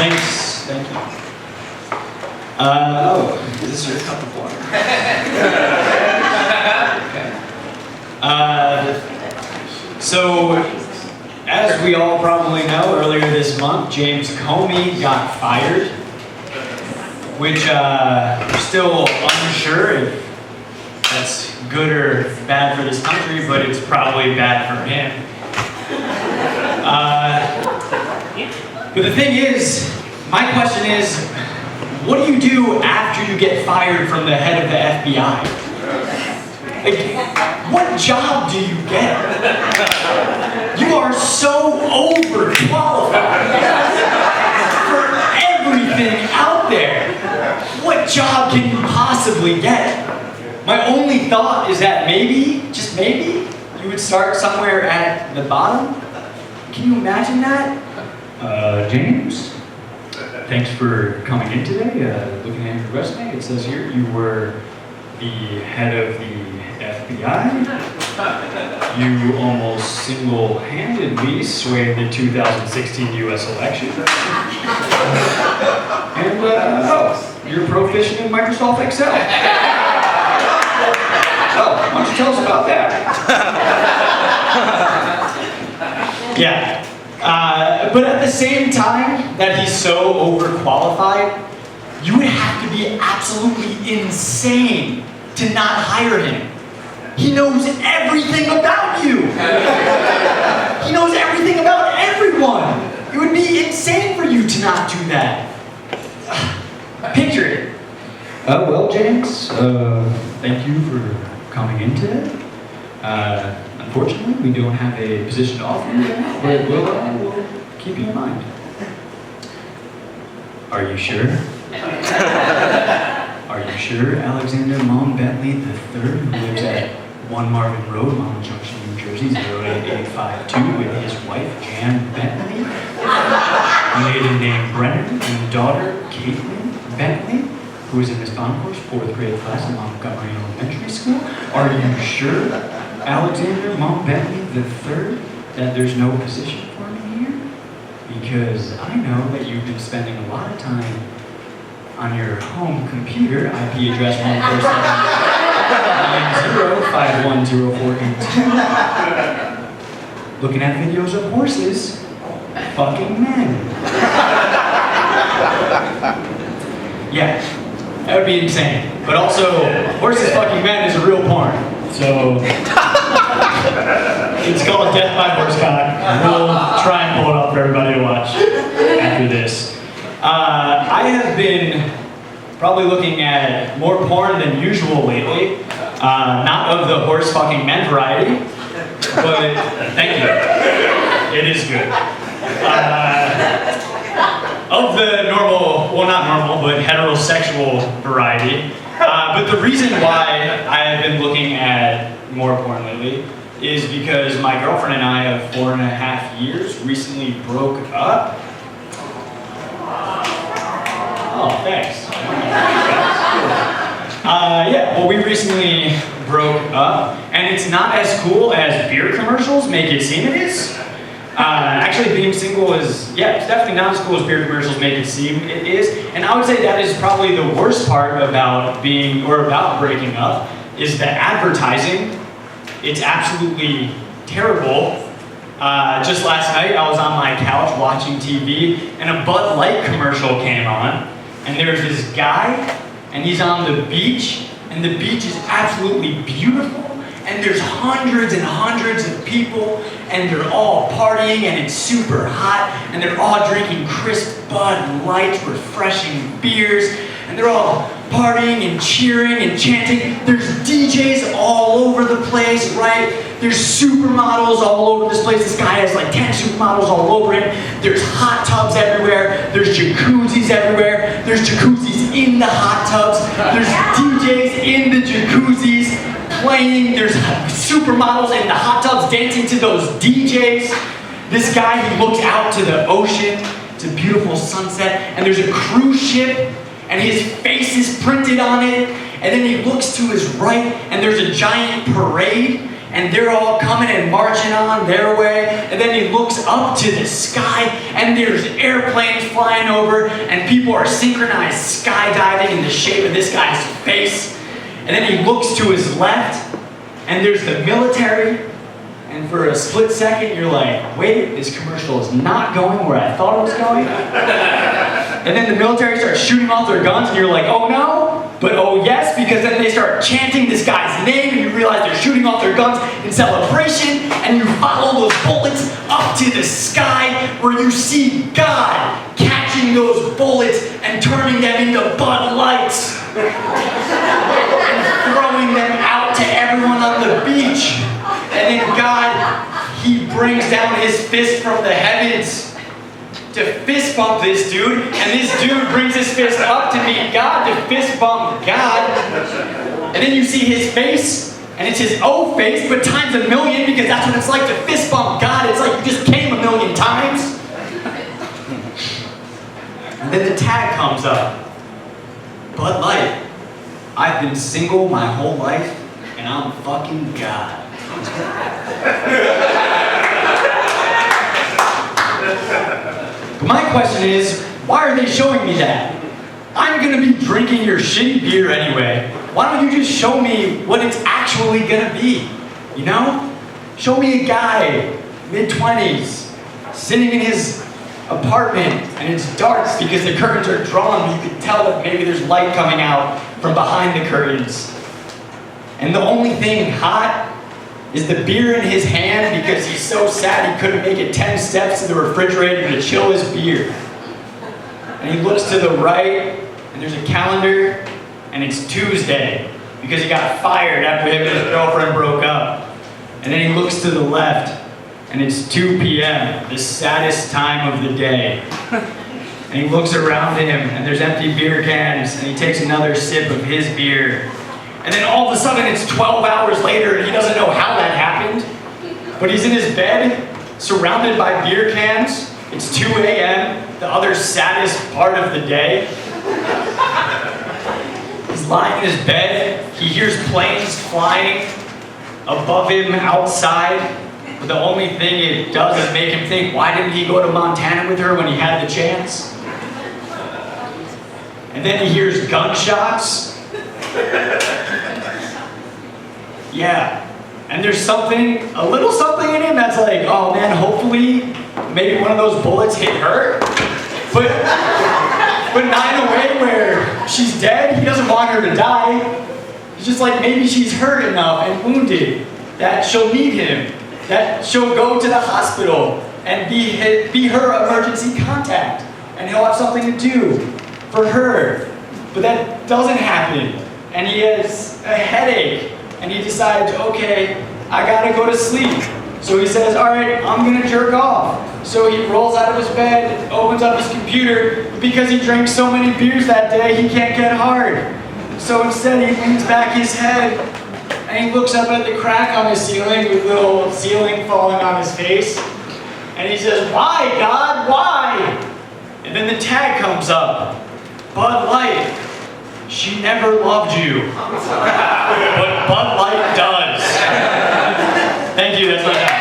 Thanks. Thank you. Is this your cup of water? So, as we all probably know, earlier this month, James Comey got fired, which we're still unsure if that's good or bad for this country, but it's probably bad for him. But the thing is, my question is, what do you do after you get fired from the head of the FBI? Like, what job do you get? You are so overqualified for everything out there. What job can you possibly get? My only thought is that maybe, just maybe, you would start somewhere at the bottom. Can you imagine that? James, thanks for coming in today. Looking at your resume, it says here you were the head of the FBI. You almost single-handedly swayed the 2016 U.S. election. And, you're proficient in Microsoft Excel. Oh, why don't you tell us about that? Yeah. But at the same time that he's so overqualified, you would have to be absolutely insane to not hire him. He knows everything about you. He knows everything about everyone. It would be insane for you to not do that. Picture it. Well, James, thank you for coming in today. Unfortunately, we don't have a position to offer you right now, but we'll keep you in mind. Are you sure? Are you sure Alexander Mom Bentley III, who lives at 1 Marvin Road, Mount Junction, New Jersey, 08852, with his wife, Jan Bentley, maiden name Brennan, and daughter, Caitlin Bentley, who is in Miss Boncourt's 4th grade class at Montgomery Elementary School? Are you sure, Alexander Mom Bentley III, that there's no position for me here? Because I know that you've been spending a lot of time on your home computer, IP address 14790510482, looking at videos of horses fucking men. Yeah, that would be insane. But also, horses fucking men is a real porn. So, it's called Death by Horsecock. We'll try and pull it up for everybody to watch after this. I have been probably looking at more porn than usual lately. Not of the horse fucking men variety, but thank you. It is good. Of the normal, well not normal, but heterosexual variety. But the reason why I have been looking at more porn lately is because my girlfriend and I of 4.5 years recently broke up. Oh, thanks. Yeah, well, we recently broke up, and it's not as cool as beer commercials make it seem it is. Actually, being single is, yeah, it's definitely not as cool as beer commercials make it seem it is. And I would say that is probably the worst part about about breaking up, is the advertising. It's absolutely terrible. Just last night, I was on my couch watching TV, and a Bud Light commercial came on, and there's this guy, and he's on the beach, and the beach is absolutely beautiful, and there's hundreds and hundreds of people, and they're all partying, and it's super hot, and they're all drinking crisp Bud Light, refreshing beers, and they're all partying and cheering and chanting. There's DJs all over the place, right? There's supermodels all over this place. This guy has like 10 supermodels all over him. There's hot tubs everywhere. There's jacuzzis everywhere. There's jacuzzis in the hot tubs. There's DJs in the jacuzzis playing. There's supermodels in the hot tubs dancing to those DJs. This guy, he looks out to the ocean. It's a beautiful sunset. And there's a cruise ship, and his face is printed on it. And then he looks to his right, and there's a giant parade and they're all coming and marching on their way, and then he looks up to the sky, and there's airplanes flying over, and people are synchronized skydiving in the shape of this guy's face, and then he looks to his left, and there's the military, and for a split second you're like, wait, this commercial is not going where I thought it was going. And then the military starts shooting off their guns, and you're like, oh no, but oh yes, because then they start chanting this guy's name, and you realize they're shooting off their guns in celebration, and you follow those bullets up to the sky, where you see God catching those bullets and turning them into Bud Lights, and throwing them out to everyone on the beach. And then God, he brings down his fist from the heavens to fist bump this dude, and this dude brings his fist up to meet God, to fist bump God. And then you see his face, and it's his O face, but times a million, because that's what it's like to fist bump God. It's like you just came a million times. And then the tag comes up. Bud Light, I've been single my whole life, and I'm fucking God. But my question is, why are they showing me that? I'm gonna be drinking your shitty beer anyway. Why don't you just show me what it's actually gonna be? You know? Show me a guy, mid-20s, sitting in his apartment, and it's dark because the curtains are drawn, but you can tell that maybe there's light coming out from behind the curtains. And the only thing hot is the beer in his hand, because he's so sad he couldn't make it 10 steps to the refrigerator to chill his beer. And he looks to the right, and there's a calendar, and it's Tuesday, because he got fired after him and his girlfriend broke up. And then he looks to the left, and it's 2 p.m., the saddest time of the day. And he looks around him, and there's empty beer cans, and he takes another sip of his beer. And then all of a sudden it's 12 hours later, and he doesn't know how that happened. But he's in his bed, surrounded by beer cans. It's 2 a.m., the other saddest part of the day. He's lying in his bed. He hears planes flying above him outside. But the only thing it does is make him think, why didn't he go to Montana with her when he had the chance? And then he hears gunshots. Yeah, and there's something, a little something in him that's like, oh man, hopefully, maybe one of those bullets hit her. But not in a way where she's dead. He doesn't want her to die. He's just like, maybe she's hurt enough and wounded that she'll need him, that she'll go to the hospital and be her emergency contact, and he'll have something to do for her. But that doesn't happen, and he has a headache, and he decides, okay, I gotta go to sleep. So he says, all right, I'm gonna jerk off. So he rolls out of his bed, opens up his computer. Because he drank so many beers that day, he can't get hard. So instead he leans back his head, and he looks up at the crack on the ceiling with little ceiling falling on his face. And he says, why, God, why? And then the tag comes up. Bud Light, she never loved you. But Bud Light does. Thank you, that's my time.